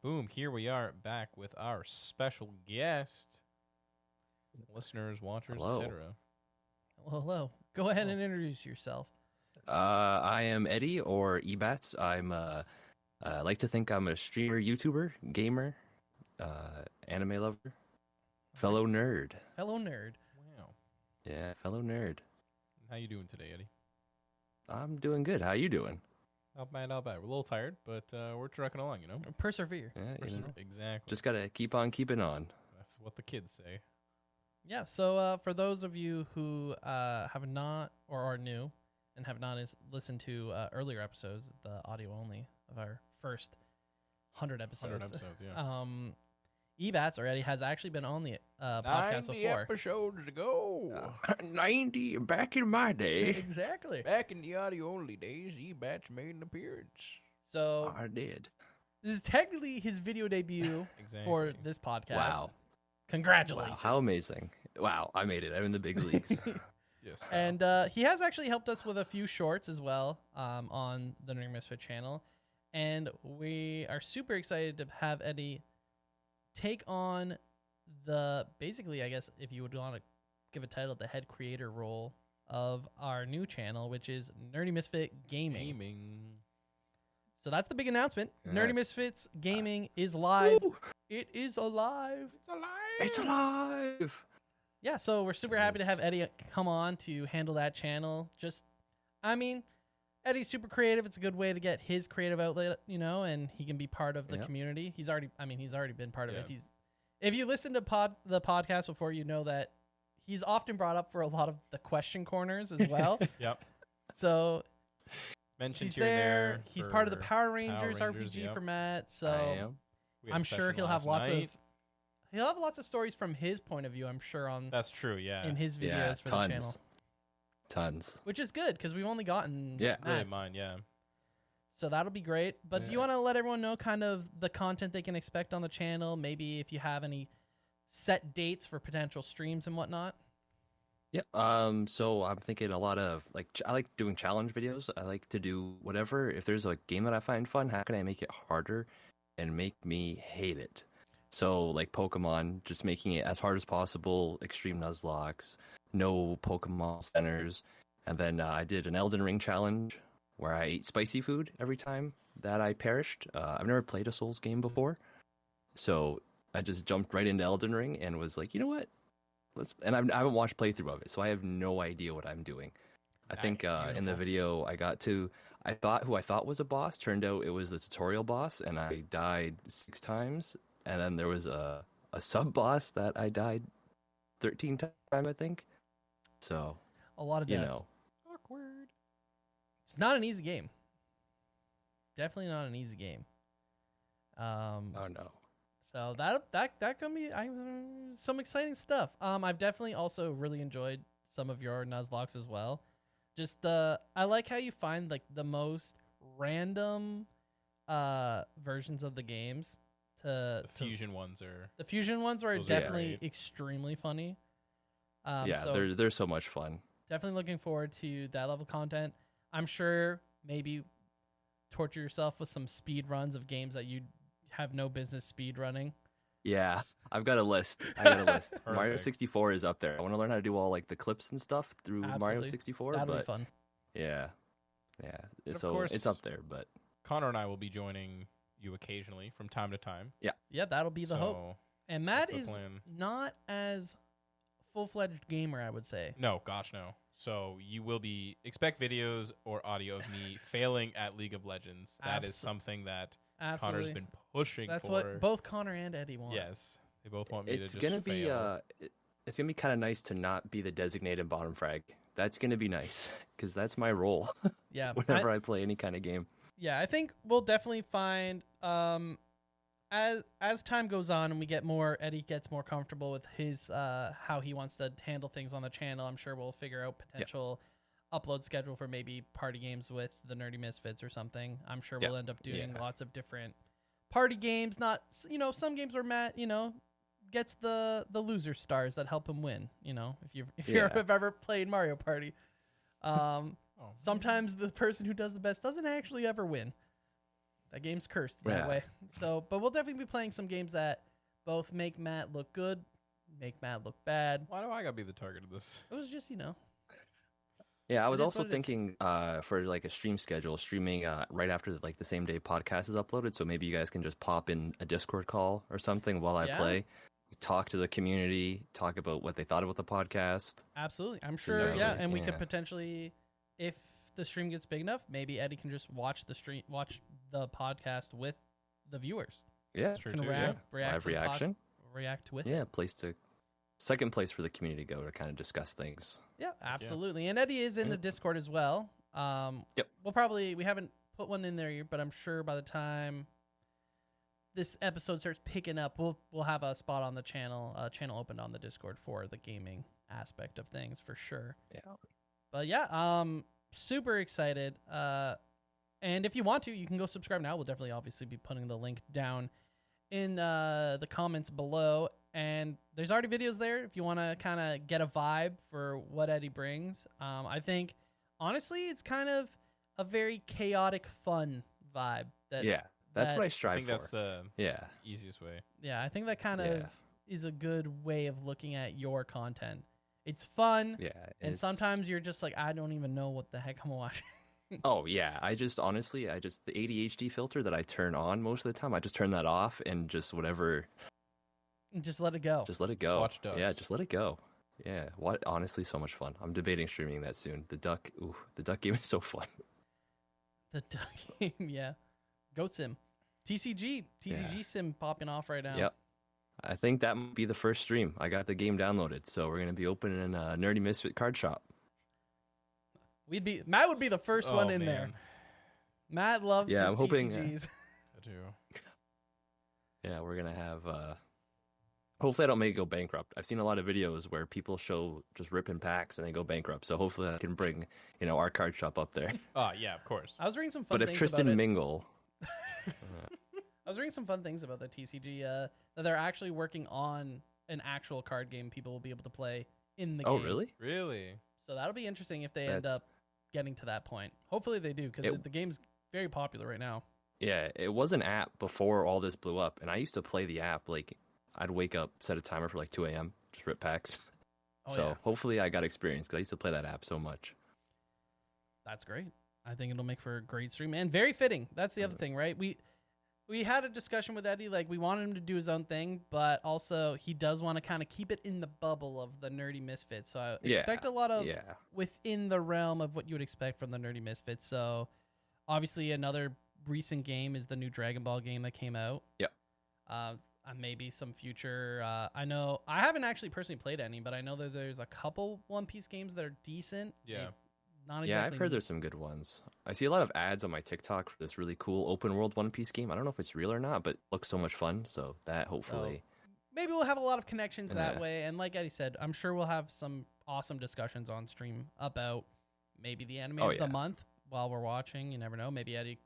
boom, here we are back with our special guest, listeners, watchers, Hello. etc. Hello. Go ahead and introduce yourself. I am Eddie, or Ebats. I like to think I'm a streamer, YouTuber, gamer, anime lover, fellow nerd. Fellow nerd. Wow. Yeah, fellow nerd. How you doing today, Eddie? I'm doing good. How you doing? Not bad, not bad. We're a little tired, but we're trucking along, you know? Persevere. Yeah, Exactly. just gotta keep on keeping on. That's what the kids say. Yeah, so for those of you who have not or are new and have not listened to earlier episodes, the audio only of our first 100 episodes. 100 episodes, yeah. Ebats already has actually been on the podcast 90 before. episodes to go. 90 back in my day. Exactly. Back in the audio-only days, E-Batch made an appearance. So I did. this is technically his video debut Exactly. for this podcast. Wow. Congratulations. Wow, how amazing. Wow, I made it. I'm in the big leagues. Yes. Pal. And he has actually helped us with a few shorts as well on the Nerdy Misfit channel. And we are super excited to have Eddie take on basically, I guess, if you would want to give a title, the head creator role of our new channel, which is Nerdy Misfit Gaming. So that's the big announcement. Yes. Nerdy Misfits Gaming is live. Woo! It is alive. It's alive. It's alive. Yeah, so we're super happy to have Eddie come on to handle that channel. Eddie's super creative. It's a good way to get his creative outlet, and he can be part of the community. He's already been part of it. If you listen to the podcast before, you know that he's often brought up for a lot of the question corners as well. Yep. So Mentioned he's here and there. there. He's part of the Power Rangers, RPG yep. format. I So am. We had a I'm sure session he'll have last night. he'll have lots of stories from his point of view. I'm sure That's true, yeah. in his videos Yeah, for tons. the channel, Tons. which is good because we've only gotten Yeah. Really Matt's. mine, yeah. So that'll be great. But do you Yeah. want to let everyone know kind of the content they can expect on the channel? Maybe if you have any set dates for potential streams and whatnot. Yeah. So I'm thinking a lot of I like doing challenge videos. I like to do whatever. If there's a game that I find fun, how can I make it harder and make me hate it? So like Pokemon, just making it as hard as possible. Extreme Nuzlocke, no Pokemon centers, and then I did an Elden Ring challenge where I ate spicy food every time that I perished. I've never played a Souls game before, so I just jumped right into Elden Ring and was like, you know what? I haven't watched playthrough of it, so I have no idea what I'm doing. I think in the video I thought who I thought was a boss, turned out it was the tutorial boss, and I died 6 times. And then there was a sub boss that I died 13 times, I think. So A lot of you deaths. know, Awkward. It's not an easy game. Definitely not an easy game. oh no. So that can be some exciting stuff. I've definitely also really enjoyed some of your Nuzlocke as well. Just I like how you find like the most random versions of the games. The fusion ones are... The fusion ones are Those are definitely great. extremely funny. Yeah, so they're so much fun. definitely looking forward to that level of content. I'm sure maybe torture yourself with some speed runs of games that you have no business speed running. Yeah, I've got a list. Mario Perfect. 64 is up there. I want to learn how to do all like the clips and stuff through Mario Absolutely. 64. That'll but be fun. yeah, Of so course- it's up there. But Connor and I will be joining you occasionally from time to time. Yeah, that'll be the hope. So, And Matt that's the is plan. not as full-fledged gamer, I would say. No, gosh, no. So you will expect videos or audio of me failing at League of Legends. That is Abso- something that Absolutely. Connor's been pushing That's for. what both Connor and Eddie want. Yes, they both want me it's to just gonna be fail. it's gonna be kind of nice to not be the designated bottom frag. That's gonna be nice because that's my role Yeah. whenever I play any kind of game. Yeah, I think we'll definitely find as time goes on and Eddie gets more comfortable with his how he wants to handle things on the channel. I'm sure we'll figure out potential upload schedule for maybe party games with the Nerdy Misfits or something. I'm sure we'll end up doing lots of different party games. Not some games where Matt gets the loser stars that help him win. If you've ever played Mario Party. Sometimes the person who does the best doesn't actually ever win. That game's cursed that Yeah. way. So, but we'll definitely be playing some games that both make Matt look good, make Matt look bad. Why do I gotta be the target of this? It was just, Yeah, I was is also what it is. thinking for like a stream schedule, streaming right after like the same day podcast is uploaded. So maybe you guys can just pop in a Discord call or something while I Yeah. play, talk to the community, talk about what they thought about the podcast. absolutely. I'm So sure, definitely, yeah. And we could yeah. potentially, if the stream gets big enough, maybe Eddie can just watch the podcast with the viewers. Yeah, That's true Can too. react live to the reaction. react with Yeah, it. second place for the community to go to kind of discuss things. Yeah, absolutely. And Eddie is in the Yep. Discord as well. Yep. We haven't put one in there yet, but I'm sure by the time this episode starts picking up, we'll have a spot on the channel opened on the Discord for the gaming aspect of things for sure. Yeah. But yeah, super excited. And if you want to, you can go subscribe now. We'll definitely obviously be putting the link down in the comments below. And there's already videos there if you want to kind of get a vibe for what Eddie brings. I think, honestly, it's kind of a very chaotic, fun vibe. Yeah, that's that- what I I strive think for. that's the Yeah, easiest way. Yeah, I think that kind Yeah. of is a good way of looking at your content. It's fun, yeah. and it's- sometimes you're just like, I don't even know what the heck I'm watching. Oh yeah, honestly, the ADHD filter that I turn on most of the time, I just turn that off and just whatever, Just let it go. just let it go. Watch ducks. Yeah, just let it go. Yeah, honestly, so much fun. I'm debating streaming that soon. The duck game is so fun. The duck game, yeah. Goat Sim. TCG Sim popping off right now. Yep. I think that might be the first stream. I got the game downloaded, so we're gonna be opening a Nerdy Misfit card shop. Matt would be the first Oh, one in there. man. Matt loves Yeah, his I'm hoping, TCGs. I do. Yeah, we're gonna have. Hopefully, I don't make it go bankrupt. I've seen a lot of videos where people show just ripping packs and they go bankrupt. So hopefully, I can bring our card shop up there. Oh yeah, of course. I was reading some fun But if things Tristan about it. Mingle, I was reading some fun things about the TCG. That they're actually working on an actual card game people will be able to play in the oh game. really? Really? So that'll be interesting if they end That's- up getting to that point. Hopefully they do, because the game's very popular right now. Yeah, it was an app before all this blew up, and I used to play the app. Like, I'd wake up, set a timer for like 2 a.m., just rip packs. Oh, So yeah. hopefully, I got experience because I used to play that app so much. That's great. I think it'll make for a great stream and very fitting. That's the other thing, right? We had a discussion with Eddie, like we wanted him to do his own thing, but also he does want to kind of keep it in the bubble of the Nerdy Misfits. So I expect a lot of Yeah, within the realm of what you would expect from the Nerdy Misfits. So obviously another recent game is the new Dragon Ball game that came out. Yep. Maybe some future. I know I haven't actually personally played any, but I know that there's a couple One Piece games that are decent. Yeah. Not exactly. yeah, I've heard there's some good ones. I see a lot of ads on my TikTok for this really cool open world One Piece game. I don't know if it's real or not, but it looks so much fun. So that hopefully, Maybe we'll have a lot of connections that Yeah. way. And like Eddie said, I'm sure we'll have some awesome discussions on stream about maybe the anime Oh, of the yeah. month while we're watching. You never know. Maybe Eddie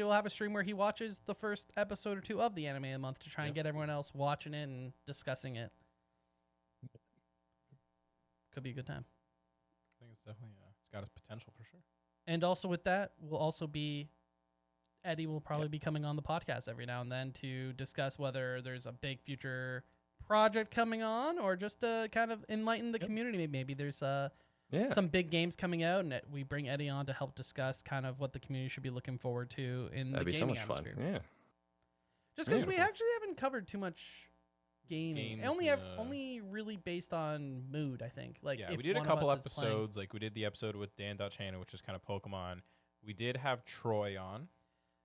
will have a stream where he watches the first episode or two of the anime of the month to try and get everyone else watching it and discussing it. Could be a good time. I think it's definitely it's got its potential for sure. And also with that, Eddie will probably be coming on the podcast every now and then to discuss whether there's a big future project coming on or just to kind of enlighten the community. Maybe there's yeah. some big games coming out, and we bring Eddie on to help discuss kind of what the community should be looking forward to in That'd the be so gaming much fun. atmosphere. Yeah. Just because we Beautiful. actually haven't covered too much gaming, Games, only really based on mood. I think Yeah, if we did a one of couple us is playing- episodes. Like we did the episode with Dan.Channel, which is kind of Pokemon. We did have Troy on.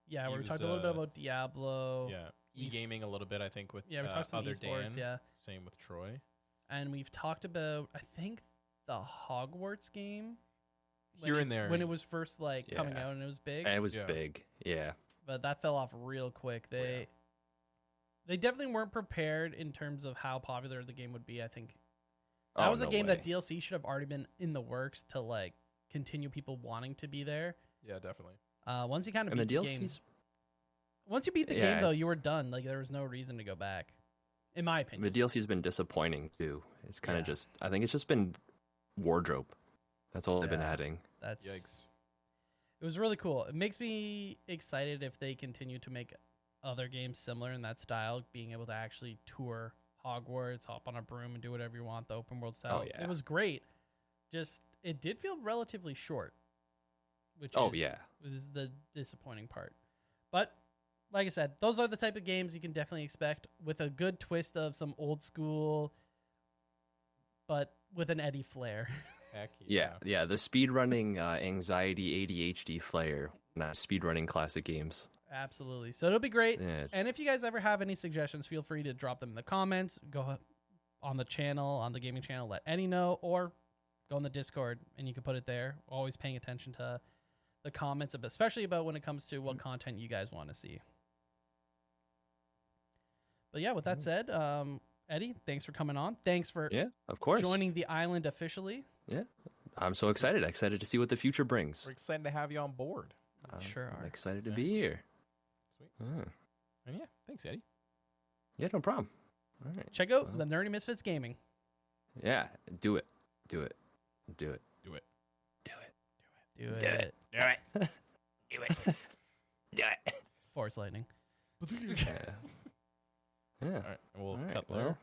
Yeah, He we was, talked a little bit about Diablo. Yeah, e-gaming a little bit. I think with Yeah, we talked some other esports. Dan. Yeah. Same with Troy. And we've talked about, I think, the Hogwarts game. Here and there. When it was first coming Yeah. out and it was big. And it was Yeah. big. Yeah. But that fell off real quick. They definitely weren't prepared in terms of how popular the game would be, I think. That was a no game way. that DLC should have already been in the works to continue people wanting to be there. Yeah, definitely. Once you kind of And the beat the game. DLCs. Once you beat the Yeah, game though, you were it's- done. There was no reason to go back. In my opinion. The DLC's been disappointing too. It's kind of Yeah. I think it's just been wardrobe. That's all they've been Yeah. adding. That's Yikes. It was really cool. It makes me excited if they continue to make other games similar in that style, being able to actually tour Hogwarts, hop on a broom, and do whatever you want, the open world style. yeah. It was great. Just, it did feel relatively short, which is the disappointing part. But, like I said, those are the type of games you can definitely expect with a good twist of some old school, but with an Eddie flair. Heck Yeah. The speedrunning anxiety ADHD flair, not speedrunning classic games. Absolutely. So it'll be great. Yeah. And if you guys ever have any suggestions, feel free to drop them in the comments. Go on the channel, on the gaming channel, let Eddie know, or go on the Discord and you can put it there. Always paying attention to the comments, especially about when it comes to what content you guys want to see. But yeah, with that said, Eddie, thanks for coming on. Thanks for of course. joining the island officially. Yeah. I'm so excited. Excited to see what the future brings. We're excited to have you on board. Sure are. I'm excited to be here. Sweet. Oh. And yeah, thanks, Eddie. Yeah, no problem. All right. Check out the Nerdy Misfits Gaming. Yeah, do it. Do it. Do it. Do it. Do it. Do it. Do it. Do it. Force lightning. Yeah. All right, we'll All right, cut well, there.